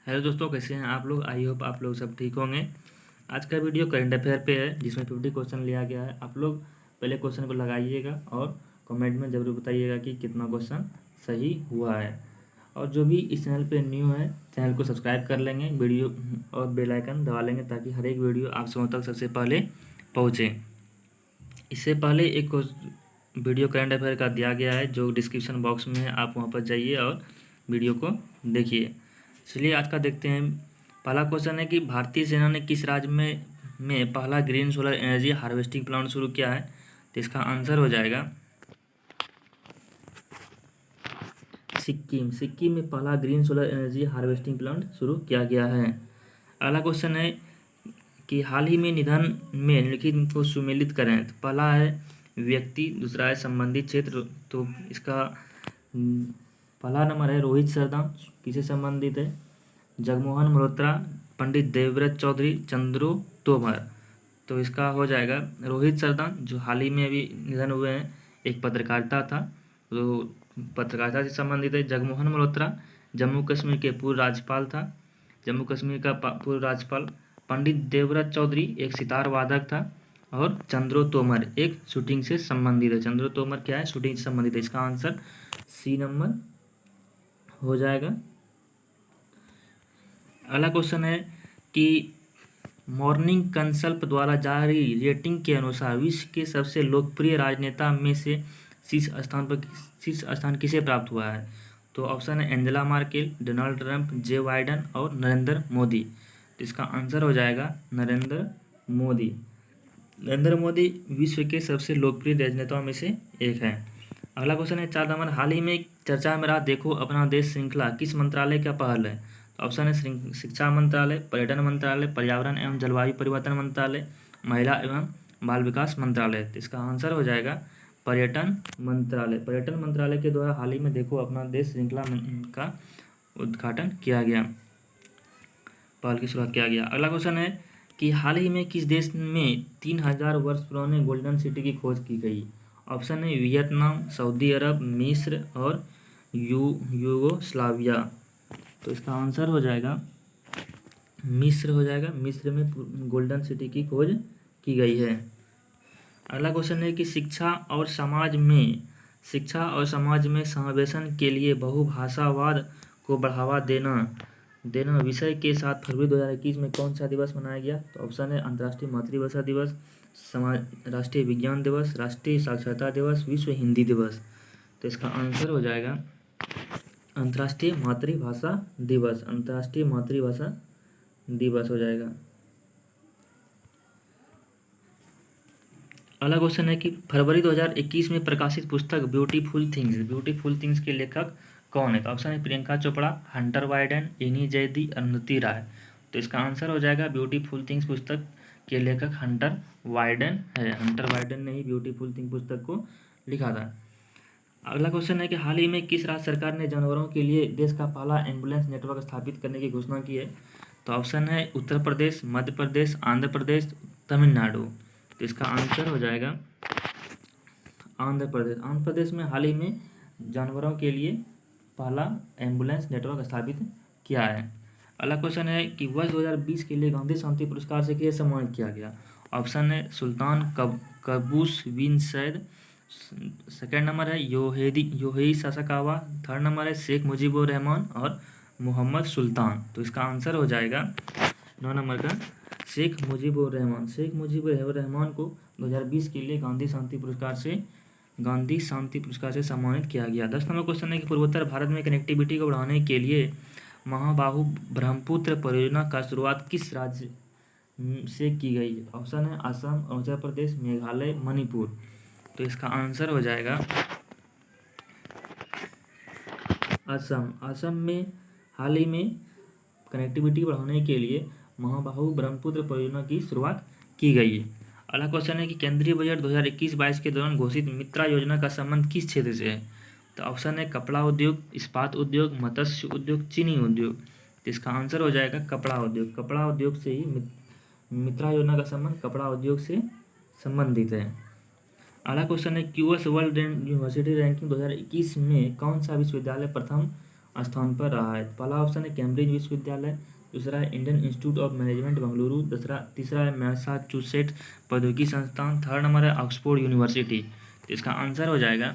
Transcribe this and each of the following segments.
Hello दोस्तों, कैसे हैं आप लोग। आई होप आप लोग सब ठीक होंगे। आज का वीडियो करंट अफेयर पे है, जिसमें 50 क्वेश्चन लिया गया है। आप लोग पहले क्वेश्चन को लगाइएगा और कमेंट में ज़रूर बताइएगा कि कितना क्वेश्चन सही हुआ है। और जो भी इस चैनल पे न्यू है, चैनल को सब्सक्राइब कर लेंगे, वीडियो और बेल आइकन दबा लेंगे, ताकि हर एक वीडियो आप सबों तक सबसे पहले पहुँचे। इससे पहले एक वीडियो करंट अफेयर का दिया गया है, जो डिस्क्रिप्शन बॉक्स में है। आप वहाँ पर जाइए और वीडियो को देखिए। चलिए आज का देखते हैं। पहला क्वेश्चन है कि भारतीय सेना ने किस राज्य में पहला green solar energy harvesting plant शुरू किया है। तो इसका आंसर हो जाएगा सिक्किम। सिक्किम में पहला green solar energy harvesting plant शुरू किया गया है। अगला क्वेश्चन है कि हाल ही में निधन में निम्नलिखित को सुमेलित करें। तो पहला है व्यक्ति, दूसरा है संबंधित क्षेत्र। तो इसका पहला नंबर है रोहित सरदाम, किसे संबंधित है। जगमोहन मल्होत्रा, पंडित देवव्रत चौधरी, चंद्रू तोमर। तो इसका हो जाएगा रोहित सरदाम, जो हाल ही में अभी निधन हुए हैं। एक पत्रकारिता था, तो पत्रकारिता से संबंधित है। जगमोहन मल्होत्रा जम्मू कश्मीर के पूर्व राज्यपाल था, जम्मू कश्मीर का पूर्व राज्यपाल। पंडित देवव्रत चौधरी एक सितार वादक था। और चंद्रो तोमर एक शूटिंग से संबंधित है। चंद्रो तोमर क्या है, शूटिंग से संबंधित है। इसका आंसर सी नंबर हो जाएगा। अगला क्वेश्चन है कि मॉर्निंग कंसल्ट द्वारा जारी रेटिंग के अनुसार विश्व के सबसे लोकप्रिय राजनेता में से शीर्ष स्थान किसे प्राप्त हुआ है। तो ऑप्शन है एंजेला मार्केल, डोनाल्ड ट्रंप, जे बाइडन और नरेंद्र मोदी। तो इसका आंसर हो जाएगा नरेंद्र मोदी। नरेंद्र मोदी विश्व के सबसे लोकप्रिय राजनेताओं में से एक है। अगला क्वेश्चन है 4 नंबर, हाल ही में चर्चा में रहा देखो अपना देश श्रृंखला किस मंत्रालय का पहल है। तो ऑप्शन है शिक्षा मंत्रालय, पर्यटन मंत्रालय, पर्यावरण एवं जलवायु परिवर्तन मंत्रालय, महिला एवं बाल विकास मंत्रालय। तो इसका आंसर हो जाएगा पर्यटन मंत्रालय। पर्यटन मंत्रालय के द्वारा हाल ही में देखो अपना देश श्रृंखला का उद्घाटन किया गया, पहल की शुरुआत किया गया। अगला क्वेश्चन है कि हाल ही में किस देश में 3000 वर्ष पुराने गोल्डन सिटी की खोज की गई। ऑप्शन है वियतनाम, सऊदी अरब, मिस्र और यूगोस्लाविया। तो इसका आंसर हो जाएगा मिस्र हो जाएगा। मिस्र में गोल्डन सिटी की खोज की गई है। अगला क्वेश्चन है कि शिक्षा और समाज में समावेशन के लिए बहुभाषावाद को बढ़ावा देना विषय के साथ फरवरी 2021 में कौन सा दिवस मनाया गया। तो ऑप्शन है अंतर्राष्ट्रीय मातृभाषा दिवस, राष्ट्रीय विज्ञान दिवस, राष्ट्रीय साक्षरता दिवस, विश्व हिंदी दिवस। तो इसका आंसर हो जाएगा अंतर्राष्ट्रीय मातृभाषा दिवस। अंतर्राष्ट्रीय मातृभाषा दिवस हो जाएगा। अगला क्वेश्चन है कि फरवरी 2021 में प्रकाशित पुस्तक ब्यूटीफुल थिंग्स के लेखक कौन है। तो ऑप्शन है प्रियंका चोपड़ा, हंटर वाइडेन, एनी जैदी, अरुंधति राय। तो इसका आंसर हो जाएगा ब्यूटीफुल थिंग्स पुस्तक के लेखक हंटर वाइडेन है। हंटर वाइडेन ने ही ब्यूटीफुल थिंग्स पुस्तक को लिखा था। अगला क्वेश्चन है कि हाल ही में किस राज्य सरकार ने जानवरों के लिए देश का पहला एम्बुलेंस नेटवर्क स्थापित करने की घोषणा की है। तो ऑप्शन है उत्तर प्रदेश, मध्य प्रदेश, आंध्र प्रदेश, तमिलनाडु। तो इसका आंसर हो जाएगा आंध्र प्रदेश। आंध्र प्रदेश में हाल ही में जानवरों के लिए पहला एम्बुलेंस नेटवर्क स्थापित किया है। अगला क्वेश्चन है कि वर्ष 2020 के लिए गांधी शांति पुरस्कार से किसे सम्मानित किया गया। ऑप्शन है सुल्तान कबूस बिन सैद, सेकेंड नंबर है योहेई सासाकावा, थर्ड नंबर है शेख मुजीबुर रहमान और मोहम्मद सुल्तान। तो इसका आंसर हो जाएगा 9 नंबर का शेख मुजीबुर रहमान। शेख मुजीबुर रहमान को 2020 के लिए गांधी शांति पुरस्कार से सम्मानित किया गया। 10 नंबर क्वेश्चन है कि पूर्वोत्तर भारत में कनेक्टिविटी को बढ़ाने के लिए महाबाहु ब्रह्मपुत्र परियोजना का शुरुआत किस राज्य से की गई। ऑप्शन है असम, अरुणाचल प्रदेश, मेघालय, मणिपुर। तो इसका आंसर हो जाएगा असम। असम में हाल ही में कनेक्टिविटी बढ़ाने के लिए महाबाहु ब्रह्मपुत्र परियोजना की शुरुआत की गई है। अगला क्वेश्चन है कि केंद्रीय बजट 2021-22 के दौरान घोषित मित्रा योजना का संबंध किस क्षेत्र से है। तो ऑप्शन है कपड़ा उद्योग, इस्पात उद्योग, मत्स्य उद्योग, चीनी उद्योग। तो इसका आंसर हो जाएगा कपड़ा उद्योग। कपड़ा उद्योग से ही मित्रा योजना का संबंध कपड़ा उद्योग से संबंधित है। अगला क्वेश्चन है क्यूएस वर्ल्ड यूनिवर्सिटी रैंकिंग 2021 में कौन सा विश्वविद्यालय प्रथम स्थान पर रहा है। पहला ऑप्शन है कैम्ब्रिज विश्वविद्यालय, दूसरा है Indian institute of management Bengaluru, तीसरा है मैसाचुसेट्स प्रौद्योगिकी संस्थान, थर्ड नंबर है ऑक्सफोर्ड यूनिवर्सिटी। तो इसका आंसर हो जाएगा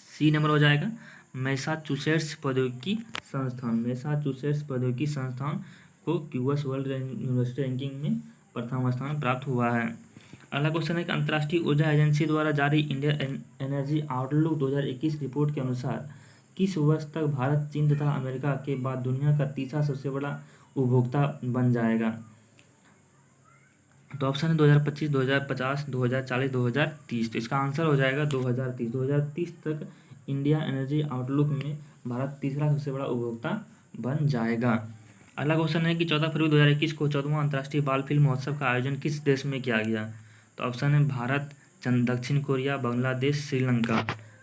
सी नंबर हो जाएगा मैसाचुसेट्स प्रौद्योगिकी संस्थान। मैसाचुसेट्स प्रौद्योगिकी संस्थान को क्यूएस वर्ल्ड यूनिवर्सिटी रैंकिंग में प्रथम स्थान प्राप्त हुआ है। अगला क्वेश्चन है कि अंतर्राष्ट्रीय ऊर्जा एजेंसी द्वारा जारी इंडिया एनर्जी आउटलुक 2021 रिपोर्ट के अनुसार किस वर्ष तक भारत, चीन तथा अमेरिका के बाद दुनिया का तीसरा सबसे बड़ा उपभोक्ता बन जाएगा? तो ऑप्शन है 2025, 2050, 2040, 2030। तो इसका आंसर हो जाएगा 2030। 2030 तक इंडिया एनर्जी आउटलुक में भारत तीसरा सबसे बड़ा उपभोक्ता बन जाएगा। अगला क्वेश्चन है कि 14 फरवरी 2021 को 14वां अंतर्राष्ट्रीय बाल फिल्म महोत्सव का आयोजन किस देश में किया गया? तो ऑप्शन है भारत, दक्षिण कोरिया, बांग्लादेश, श्रीलंका।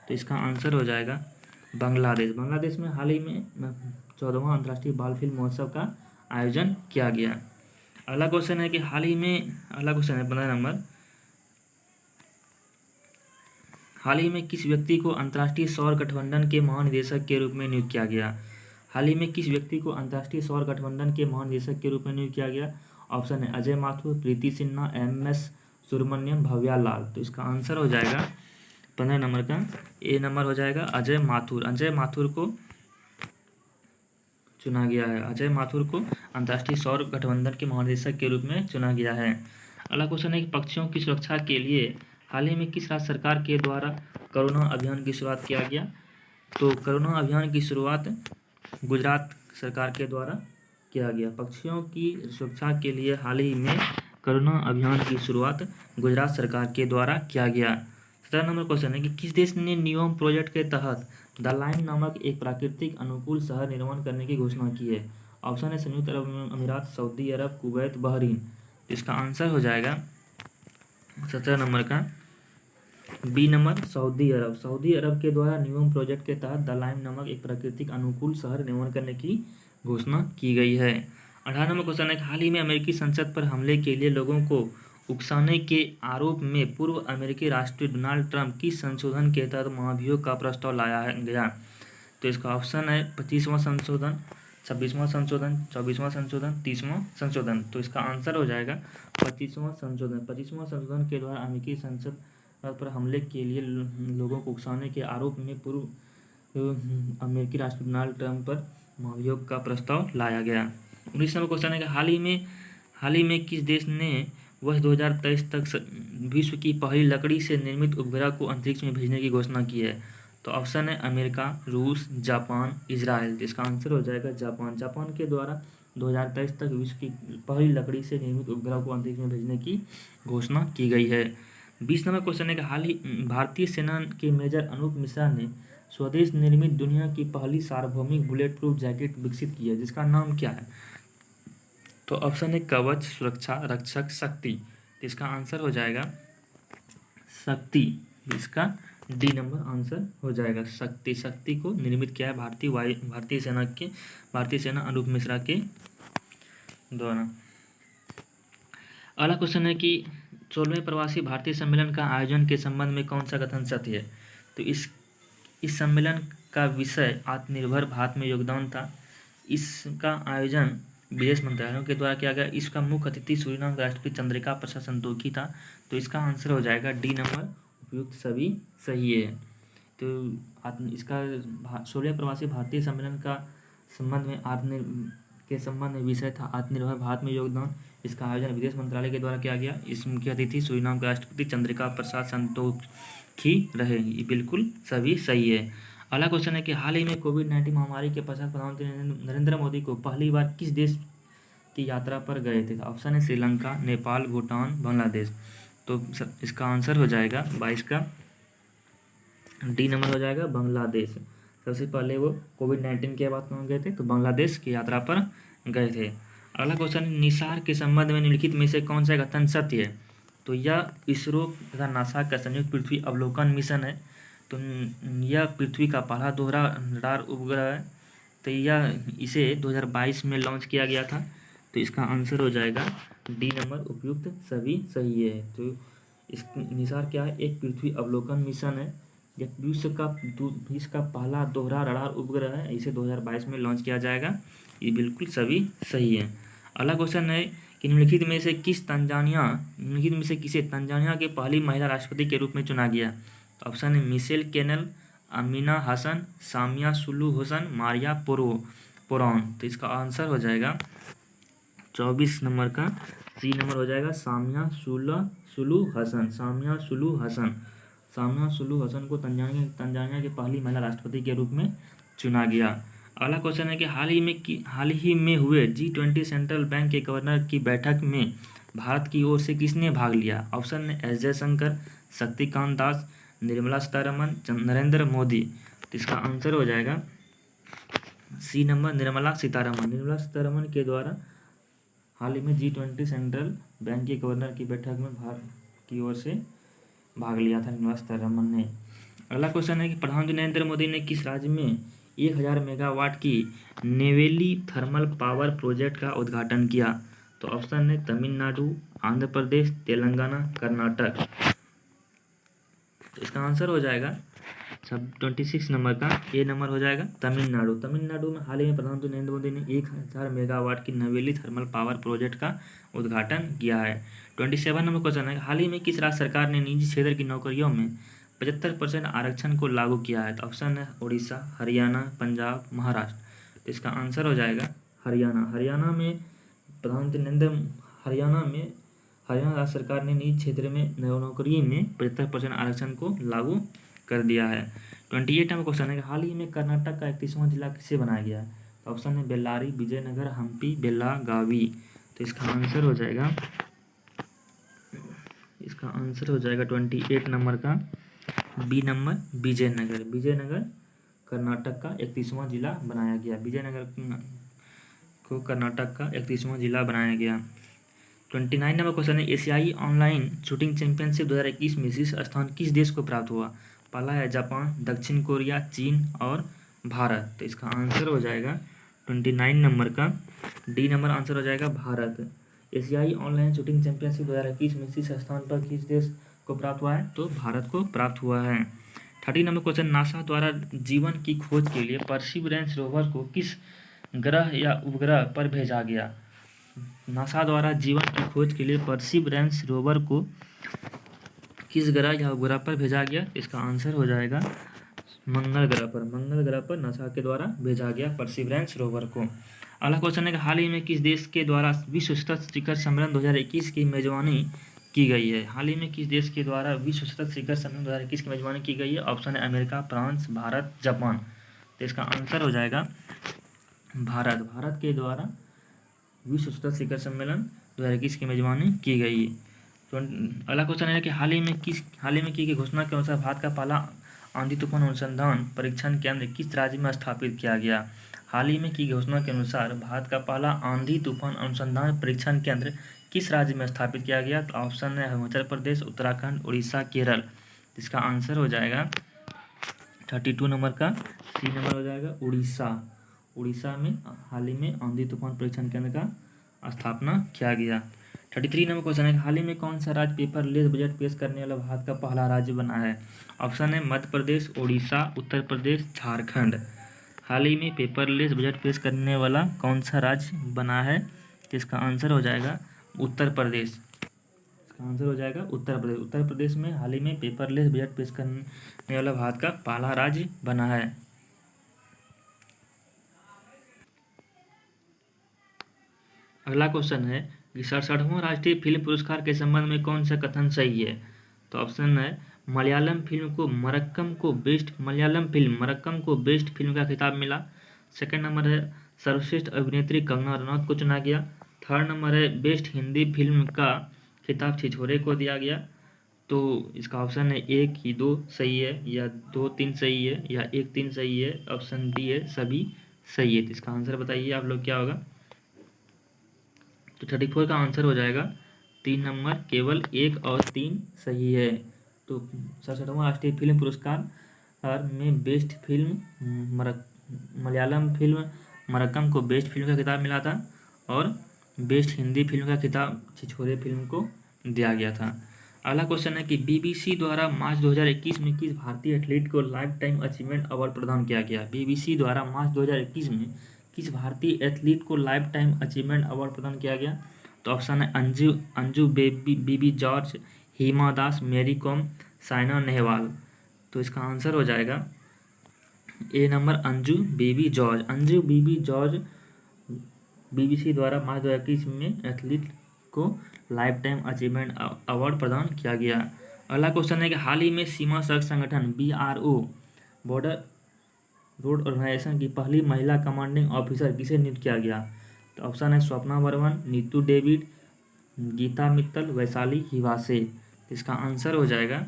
तो इसका आंसर हो जाएगा बांग्लादेश। बांग्लादेश में हाल ही में 14वां अंतर्राष्ट्रीय बाल फिल्म महोत्सव का आयोजन किया गया। अगला क्वेश्चन है कि अगला क्वेश्चन है 15 नंबर, हाल ही में किस व्यक्ति को अंतर्राष्ट्रीय सौर गठबंधन के महानिदेशक के रूप में नियुक्त किया गया? हाल ही में किस व्यक्ति को अंतर्राष्ट्रीय सौर गठबंधन के महानिदेशक के रूप में नियुक्त किया गया? ऑप्शन है अजय माथुर, प्रीति सिन्हा, एम.एस. सुब्रमण्यम, भव्या लाल। तो इसका आंसर हो जाएगा 15 नंबर का ए नंबर हो जाएगा अजय माथुर। अजय माथुर को चुना गया है। अजय माथुर को अंतर्राष्ट्रीय सौर गठबंधन के महानिदेशक के रूप में चुना गया है। अगला क्वेश्चन है कि पक्षियों की सुरक्षा के लिए हाल ही में किस राज्य सरकार के द्वारा करुणा अभियान की शुरुआत किया गया? तो करुणा अभियान की शुरुआत गुजरात सरकार के द्वारा किया गया। पक्षियों की सुरक्षा के लिए हाल ही में करुणा अभियान की शुरुआत गुजरात सरकार के द्वारा किया गया। 17 नंबर क्वेश्चन है कि किस देश ने नियोम प्रोजेक्ट के तहत द लाइन नामक एक प्राकृतिक अनुकूल शहर निर्माण करने की घोषणा की है? ऑप्शन है संयुक्त अरब अमीरात, सऊदी अरब, कुवैत, बहरीन। इसका आंसर हो जाएगा 17 नंबर का बी नंबर सऊदी अरब। सऊदी अरब के द्वारा नियोम प्रोजेक्ट के तहत द लाइन नामक एक प्राकृतिक अनुकूल शहर निर्माण करने की घोषणा की गई है। 18 नंबर क्वेश्चन है हाल ही में अमेरिकी संसद पर हमले के लिए लोगों को उकसाने के आरोप में पूर्व अमेरिकी राष्ट्रपति डोनाल्ड ट्रंप की संशोधन के तहत महाभियोग का प्रस्ताव लाया गया? तो इसका ऑप्शन है 25वां संशोधन, 26वां संशोधन, 24वां संशोधन, 30वां संशोधन। तो इसका आंसर हो जाएगा 25वां संशोधन। 25वां संशोधन के द्वारा अमेरिकी संसद पर हमले के लिए लोगों को उकसाने के आरोप में पूर्व अमेरिकी राष्ट्रपति डोनाल्ड ट्रंप पर महाभियोग का प्रस्ताव लाया गया। 19 नंबर क्वेश्चन है कि हाल ही में किस देश ने वर्ष 2023 तक विश्व की पहली लकड़ी से निर्मित उपग्रह को अंतरिक्ष में भेजने की घोषणा की है? तो ऑप्शन है अमेरिका, रूस, जापान, इजराइल। इसका आंसर हो जाएगा जापान। जापान के द्वारा 2023 तक विश्व की पहली लकड़ी से निर्मित उपग्रह को अंतरिक्ष में भेजने की घोषणा की गई है। 20 नंबर क्वेश्चन है कि हाल ही भारतीय सेना के मेजर अनूप मिश्रा ने स्वदेश निर्मित दुनिया की पहली सार्वभौमिक बुलेट प्रूफ जैकेट विकसित की है, जिसका नाम क्या है? तो ऑप्शन है कवच, सुरक्षा, रक्षक, शक्ति। तो इसका आंसर हो जाएगा शक्ति। इसका डी नंबर आंसर हो जाएगा शक्ति। शक्ति को निर्मित किया है भारतीय सेना अनूप मिश्रा के द्वारा। अगला क्वेश्चन है कि 16वें प्रवासी भारतीय सम्मेलन का आयोजन के संबंध में कौन सा कथन सत्य है? तो इस सम्मेलन का विषय आत्मनिर्भर भारत में योगदान था। इसका आयोजन विदेश मंत्रालयों के द्वारा किया गया। इसका मुख्य अतिथि सूरीनाम के राष्ट्रपति चंद्रिका प्रसाद संतोखी था। तो इसका आंसर हो जाएगा डी नंबर उपयुक्त सभी सही है। तो इसका 16वें प्रवासी भारतीय सम्मेलन का संबंध में विषय था आत्मनिर्भर भारत में योगदान। इसका आयोजन विदेश मंत्रालय के द्वारा किया गया। इस मुख्य अतिथि सूरीनाम के राष्ट्रपति चंद्रिका प्रसाद संतोखी रहे। ये बिल्कुल सभी सही है। अगला क्वेश्चन है कि हाल ही में कोविड-19 महामारी के पश्चात प्रधानमंत्री नरेंद्र मोदी को पहली बार किस देश की यात्रा पर गए थे? ऑप्शन है श्रीलंका, नेपाल, भूटान, बांग्लादेश। तो इसका आंसर हो जाएगा 22 का डी नंबर हो जाएगा बांग्लादेश। सबसे पहले वो कोविड-19 के बाद गए थे, तो बांग्लादेश की यात्रा पर गए थे। अगला क्वेश्चन, निसार के संबंध में निम्नलिखित में से कौन सा कथन सत्य है? तो यह इसरो तथा नासा का संयुक्त पृथ्वी अवलोकन मिशन है। तो यह पृथ्वी का पहला दोहरा रडार उपग्रह है। तो इसे 2022 में लॉन्च किया गया था। तो इसका आंसर हो जाएगा डी नंबर उपयुक्त सभी सही है। तो इस निसार क्या है? एक पृथ्वी अवलोकन मिशन है ये विश्व का पहला दोहरा रडार उपग्रह है, इसे 2022 में लॉन्च किया जाएगा। ये बिल्कुल सभी सही है। अगला क्वेश्चन है कि निम्नलिखित में से किसे तंजानिया के पहली महिला राष्ट्रपति के रूप में चुना गया? तो ऑप्शन है मिशेल केनल, अमीना हसन, सामिया सुलू हसन, मारिया पोरौन। तो इसका आंसर हो जाएगा 24 नंबर का सी नंबर हो जाएगा सामिया सुलू हसन। सामिया सुलू हसन को तंजानिया की पहली महिला राष्ट्रपति के रूप में चुना गया। अगला क्वेश्चन है कि हाल ही में हुए G20 सेंट्रल बैंक के गवर्नर की बैठक में भारत की ओर से किसने भाग लिया? ऑप्शन है एस जयशंकर, शक्तिकांत दास, निर्मला सीतारमन, नरेंद्र मोदी। तो इसका आंसर हो जाएगा सी नंबर निर्मला सीतारमन के द्वारा हाल ही में G20 सेंट्रल बैंक के गवर्नर की बैठक में भारत की ओर से भाग लिया था निर्मला सीतारमन ने। अगला क्वेश्चन है कि प्रधानमंत्री नरेंद्र मोदी ने किस राज्य में 1000 मेगावाट की नेवेली थर्मल पावर प्रोजेक्ट का उद्घाटन किया? तो ऑप्शन है तमिलनाडु, आंध्र प्रदेश, तेलंगाना, कर्नाटक। तो इसका आंसर हो जाएगा 26 नंबर का ए नंबर हो जाएगा तमिलनाडु में हाल ही में प्रधानमंत्री नरेंद्र मोदी ने 1000 मेगावाट की नवेली थर्मल पावर प्रोजेक्ट का उद्घाटन किया है। 27 नंबर क्वेश्चन है हाल ही में किस राज्य सरकार ने निजी क्षेत्र की नौकरियों में 75% आरक्षण को लागू किया है? तो ऑप्शन है उड़ीसा, हरियाणा, पंजाब, महाराष्ट्र। तो इसका आंसर हो जाएगा हरियाणा में हरियाणा राज्य सरकार ने निजी क्षेत्र में नौकरी में 75% आरक्षण को लागू कर दिया है। 28 नंबर क्वेश्चन है हाल ही में कर्नाटक का 31वां जिला किसे बनाया गया है? तो ऑप्शन है बेल्लारी, विजयनगर, हम्पी, बेल्लागावी। तो इसका आंसर हो जाएगा 28 नंबर का बी नंबर विजयनगर कर्नाटक का 31वां जिला बनाया गया। विजयनगर को कर्नाटक का 31वां जिला बनाया गया। 29 नंबर क्वेश्चन है एशियाई ऑनलाइन शूटिंग चैंपियनशिप 2021 में शीर्ष स्थान किस देश को प्राप्त हुआ? पहला है जापान, दक्षिण कोरिया, चीन और भारत। तो इसका आंसर हो जाएगा 29 नंबर का डी नंबर आंसर हो जाएगा भारत। एशियाई ऑनलाइन शूटिंग चैंपियनशिप 2021 में शीर्ष स्थान पर किस देश को प्राप्त हुआ है? तो भारत को प्राप्त हुआ है। 30 नंबर क्वेश्चन नासा द्वारा जीवन की खोज के लिए परसिवरेंस रोवर को किस ग्रह या उपग्रह पर भेजा गया? नासा द्वारा जीवन की खोज के लिए परसिवरेंस रोवर को किस ग्रह या उपग्रह पर भेजा गया? इसका आंसर हो जाएगा मंगल ग्रह पर नासा के द्वारा भेजा गया परसिवरेंस रोवर को। अगला क्वेश्चन है कि हाल ही में किस देश के द्वारा विश्व स्तर शिखर सम्मेलन 2021 की मेजबानी की गई है? हाल ही में किस देश के द्वारा विश्व स्तर शिखर सम्मेलन 2021 की मेजबानी की गई है? ऑप्शन है अमेरिका, फ्रांस, भारत, जापान। तो इसका आंसर हो जाएगा भारत के द्वारा विश्व स्तर शिखर सम्मेलन 2021 की मेजबानी की गई। तो अगला क्वेश्चन है कि हाल ही में की गई घोषणा के अनुसार भारत का पहला आंधी तूफान अनुसंधान परीक्षण केंद्र किस राज्य में स्थापित किया गया? हाल ही में की घोषणा के अनुसार भारत का पहला आंधी तूफान अनुसंधान परीक्षण केंद्र किस राज्य में स्थापित किया गया? तो ऑप्शन है हिमाचल प्रदेश, उत्तराखंड, उड़ीसा, केरल। इसका आंसर हो जाएगा 32 नंबर का सी नंबर हो जाएगा उड़ीसा में हाल ही में आंधी तूफान परीक्षण केंद्र का स्थापना किया गया। 33 नंबर क्वेश्चन है हाल ही में कौन सा राज्य पेपरलेस बजट पेश करने वाला भारत का पहला राज्य बना है? ऑप्शन है मध्य प्रदेश, ओडिशा, उत्तर प्रदेश, झारखंड। हाल ही में पेपरलेस बजट पेश करने वाला कौन सा राज्य बना है? तो इसका आंसर हो जाएगा उत्तर प्रदेश। उत्तर प्रदेश में हाल ही में पेपरलेस बजट पेश करने वाला भारत का पहला राज्य बना है। अगला क्वेश्चन है कि 67वां राष्ट्रीय फिल्म पुरस्कार के संबंध में कौन सा कथन सही है? तो ऑप्शन है मलयालम फिल्म को मरक्कम को बेस्ट फिल्म का खिताब मिला। सेकंड नंबर है सर्वश्रेष्ठ अभिनेत्री कंगना रनौत को चुना गया। थर्ड नंबर है बेस्ट हिंदी फिल्म का खिताब छिछोरे को दिया गया। तो इसका ऑप्शन है 1 ही 2 सही है, या 2 3 सही है, या 1 3 सही है। ऑप्शन डी है सभी सही है। तो इसका आंसर बताइए आप लोग क्या होगा? तो 34 का आंसर हो जाएगा 3 नंबर, केवल 1 और 3 सही है। तो 67वां राष्ट्रीय फिल्म पुरस्कार में बेस्ट फिल्म मलयालम फिल्म मरक्कम को बेस्ट फिल्म का खिताब मिला था और बेस्ट हिंदी फिल्म का खिताब छिछोरे फिल्म को दिया गया था। अगला क्वेश्चन है कि बीबीसी द्वारा मार्च 2021 में किस भारतीय एथलीट को लाइफ टाइम अचीवमेंट अवार्ड प्रदान किया गया? बीबीसी द्वारा मार्च 2021 में किस भारतीय एथलीट को लाइफ टाइम अचीवमेंट अवार्ड प्रदान किया गया? तो ऑप्शन है अंजू अंजू बीबी जॉर्ज, हिमा दास, मेरी कॉम, साइना नेहवाल। तो इसका आंसर हो जाएगा A number Anju Bobby George. Anju Bobby George BBC द्वारा मार्च 2021 में एथलीट को लाइफ टाइम अचीवमेंट अवार्ड प्रदान किया गया। अगला क्वेश्चन है कि हाल ही में सीमा सड़क संगठन BRO बॉर्डर रोड ऑर्गेनाइजेशन की पहली महिला कमांडिंग ऑफिसर किसे नियुक्त किया गया? तो ऑप्शन है स्वप्ना बर्मन, नीतू डेविड, गीता मित्तल, वैशाली हिवासे। इसका आंसर हो जाएगा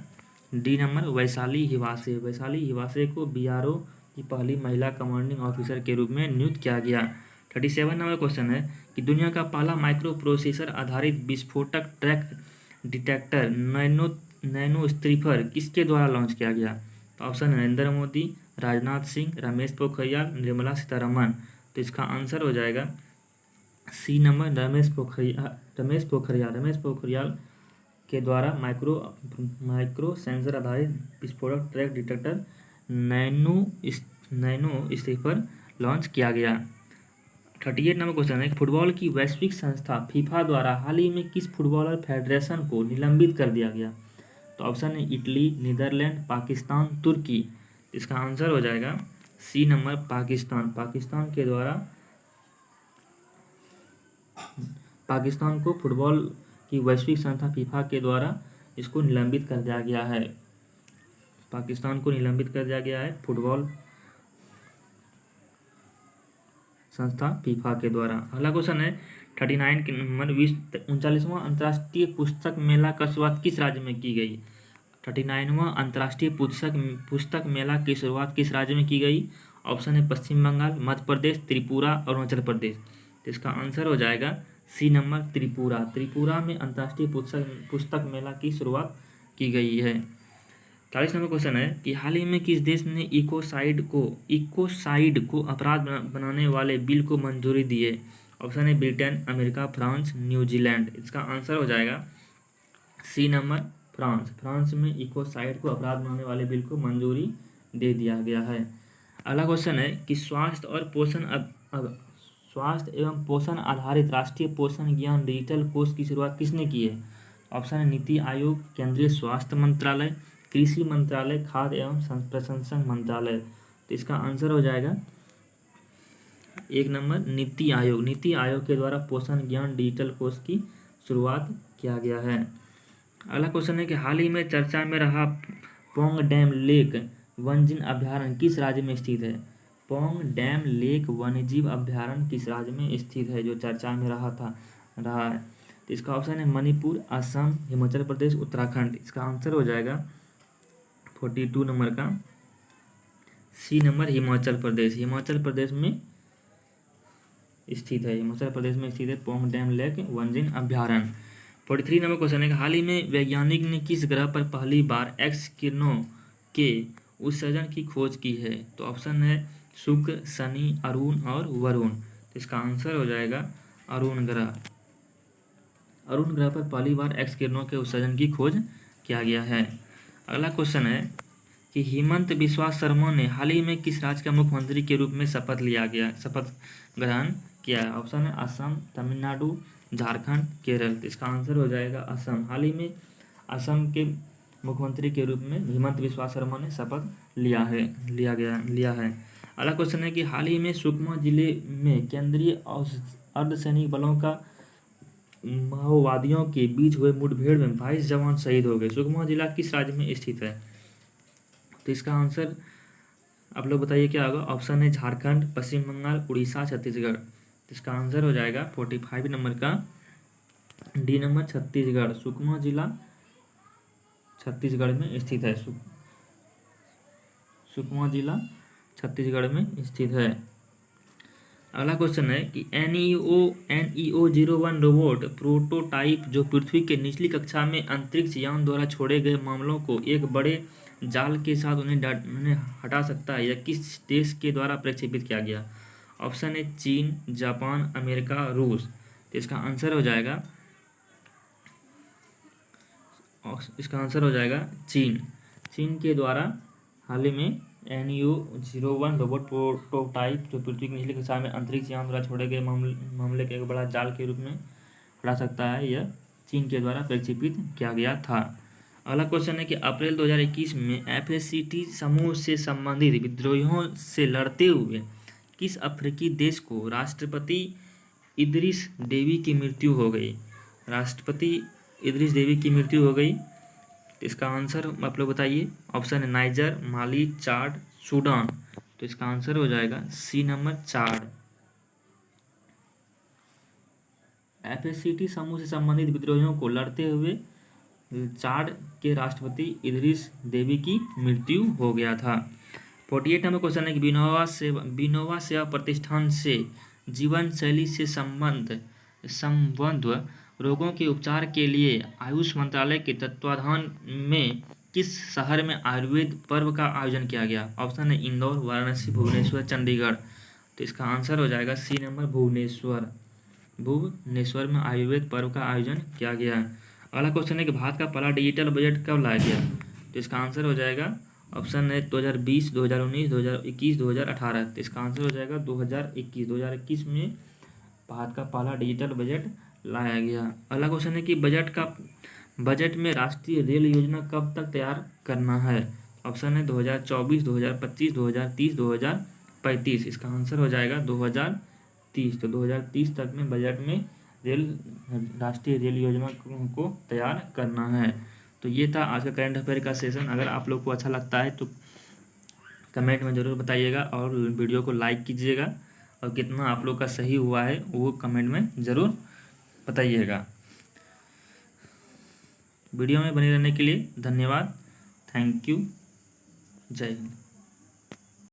डी नंबर वैशाली हिवासे। वैशाली हिवासे को BRO की पहली महिला कमांडिंग ऑफिसर के रूप में नियुक्त किया गया। 37 नंबर क्वेश्चन है कि दुनिया का पहला माइक्रो प्रोसेसर आधारित विस्फोटक ट्रैक डिटेक्टर नैनो स्ट्रिपर किसके द्वारा लॉन्च किया गया? तो ऑप्शन है नरेंद्र मोदी, राजनाथ सिंह, रमेश पोखरियाल, निर्मला सीतारमन। तो इसका आंसर हो जाएगा सी नंबर रमेश पोखरियाल के द्वारा माइक्रो सेंसर आधारित विस्फोटक track detector nano stripper launch किया गया। 38 नंबर क्वेश्चन है फुटबॉल की वैश्विक संस्था फीफा द्वारा हाल ही में किस फुटबॉलर फेडरेशन को निलंबित कर दिया गया? तो ऑप्शन है इटली, नीदरलैंड, पाकिस्तान, तुर्की। इसका आंसर हो जाएगा सी नंबर पाकिस्तान। पाकिस्तान को फुटबॉल की वैश्विक संस्था फीफा के द्वारा इसको निलंबित कर दिया गया है। पाकिस्तान को निलंबित कर दिया गया है फुटबॉल संस्था फीफा के द्वारा। अगला क्वेश्चन है 39 के नंबर 39वां अंतर्राष्ट्रीय पुस्तक मेला का शुरुआत किस राज्य में की गई? 39वां अंतर्राष्ट्रीय पुस्तक मेला की शुरुआत किस राज्य में की गई? ऑप्शन है पश्चिम बंगाल, मध्य प्रदेश, त्रिपुरा, अरुणाचल प्रदेश। तो इसका आंसर हो जाएगा सी नंबर त्रिपुरा। त्रिपुरा में अंतर्राष्ट्रीय पुस्तक मेला की शुरुआत की गई है। 40 नंबर क्वेश्चन है कि हाल ही में किस देश ने इकोसाइड को अपराध बनाने वाले बिल को मंजूरी दी है? ऑप्शन है ब्रिटेन, अमेरिका, फ्रांस, न्यूजीलैंड। इसका आंसर हो जाएगा सी नंबर फ्रांस। फ्रांस में इकोसाइड को अपराध बनाने वाले बिल को मंजूरी दे दिया गया है। अगला क्वेश्चन है कि स्वास्थ्य एवं पोषण आधारित राष्ट्रीय पोषण ज्ञान डिजिटल कोष की शुरुआत किसने की है? ऑप्शन है नीति आयोग, केंद्रीय स्वास्थ्य मंत्रालय, कृषि मंत्रालय, खाद्य एवं प्रसंस्करण मंत्रालय। तो इसका आंसर हो जाएगा एक नंबर नीति आयोग। नीति आयोग के द्वारा पोषण ज्ञान डिजिटल कोष की शुरुआत किया गया है। अगला क्वेश्चन है कि हाल ही में चर्चा में रहा पोंग डैम लेक वन्यजीव अभ्यारण्य किस राज्य में स्थित है? पोंग डैम लेक वन्यजीव अभ्यारण्य किस राज्य में स्थित है जो चर्चा में रहा है? तो इसका ऑप्शन है मणिपुर, असम, हिमाचल प्रदेश, उत्तराखंड। इसका आंसर हो जाएगा 42 नंबर का सी नंबर हिमाचल प्रदेश। हिमाचल प्रदेश में स्थित है पोंग डैम लेक वन्यजीव अभ्यारण्य। 43 नंबर क्वेश्चन है हाल ही में वैज्ञानिक ने किस ग्रह पर पहली बार एक्स किरणों के उत्सर्जन की खोज की है? तो ऑप्शन है शुक्र, शनि, अरुण और वरुण। तो इसका आंसर हो जाएगा अरुण ग्रह। अरुण ग्रह पर पहली बार एक्स किरणों के उत्सर्जन की खोज किया गया है। अगला क्वेश्चन है कि हेमंत बिस्वा शर्मा ने हाल ही में किस राज्य का मुख्यमंत्री के रूप में शपथ ग्रहण किया है? ऑप्शन है असम, तमिलनाडु, झारखंड, केरल। तो इसका आंसर हो जाएगा असम। हाल ही में असम के मुख्यमंत्री के रूप में हेमंत बिस्वा शर्मा ने शपथ लिया है। अगला क्वेश्चन है कि हाल ही में सुकमा जिले में केंद्रीय अर्धसैनिक बलों का माओवादियों के बीच हुए मुठभेड़ में 22 जवान शहीद हो गए। सुकमा जिला किस राज्य में स्थित है? तो इसका आंसर आप लोग बताइए क्या होगा? ऑप्शन है झारखंड, पश्चिम बंगाल, उड़ीसा, छत्तीसगढ़। तो इसका आंसर हो जाएगा 45 नंबर का डी नंबर छत्तीसगढ़। सुकमा जिला छत्तीसगढ़ में स्थित है। सुकमा जिला छत्तीसगढ़ में स्थित है। अगला क्वेश्चन है कि NEO 01 रोबोट प्रोटोटाइप जो पृथ्वी के निचली कक्षा में अंतरिक्ष यान द्वारा छोड़े गए मामलों को एक बड़े जाल के साथ उन्हें हटा सकता है, यह किस देश के द्वारा प्रक्षेपित किया गया? ऑप्शन है चीन, जापान, अमेरिका, रूस। तो इसका आंसर हो जाएगा और इसका आंसर हो जाएगा चीन। चीन के द्वारा हाल ही में NU-01 रोबोट प्रोटोटाइप जो पृथ्वी के निचले कक्षा में अंतरिक्ष यान द्वारा छोड़े गए मामले के एक बड़ा जाल के रूप में उड़ा सकता है, यह चीन के द्वारा प्रक्षेपित किया गया था। अगला क्वेश्चन है कि अप्रैल 2021 में FACT समूह से संबंधित विद्रोहियों से लड़ते हुए किस अफ्रीकी देश को राष्ट्रपति इदरिस डेबी की मृत्यु हो गई? राष्ट्रपति इदरिस डेबी की मृत्यु हो गई, तो इसका आंसर आप लोग बताइए। ऑप्शन है नाइजर, माली, चाड, सूडान। तो इसका आंसर हो जाएगा सी नंबर, चाड। FACT समूह से संबंधित विद्रोहियों को लड़ते हुए चाड के राष्ट्रपति इदरिस डेबी की मृत्यु हो गया था। 48 नंबर क्वेश्चन है कि विनोवा सेवा प्रतिष्ठान से जीवन शैली से संबद्ध रोगों के उपचार के लिए आयुष मंत्रालय के तत्वाधान में किस शहर में आयुर्वेद पर्व का आयोजन किया गया? ऑप्शन है इंदौर, वाराणसी, भुवनेश्वर, चंडीगढ़। तो इसका आंसर हो जाएगा सी नंबर, भुवनेश्वर। भुवनेश्वर में आयुर्वेद पर्व का आयोजन किया गया। अगला क्वेश्चन है कि भारत का पहला डिजिटल बजट कब लाया गया? तो इसका आंसर हो जाएगा ऑप्शन है 2020, 2019, 2021, 2018। तो इसका आंसर हो जाएगा 2021। 2021 में भारत का पहला डिजिटल बजट लाया गया। अगला क्वेश्चन है कि बजट में राष्ट्रीय रेल योजना कब तक तैयार करना है? ऑप्शन है 2024, 2025, 2030, 2035। इसका आंसर हो जाएगा 2030। तो 2030 तक में बजट में राष्ट्रीय रेल योजना को तैयार करना है। तो ये था आज का करंट अफेयर का सेशन। अगर आप लोग को अच्छा लगता है तो कमेंट में ज़रूर बताइएगा और वीडियो को लाइक कीजिएगा, और कितना आप लोग का सही हुआ है वो कमेंट में ज़रूर बताइएगा। वीडियो में बने रहने के लिए धन्यवाद। Thank you. जय हिंद।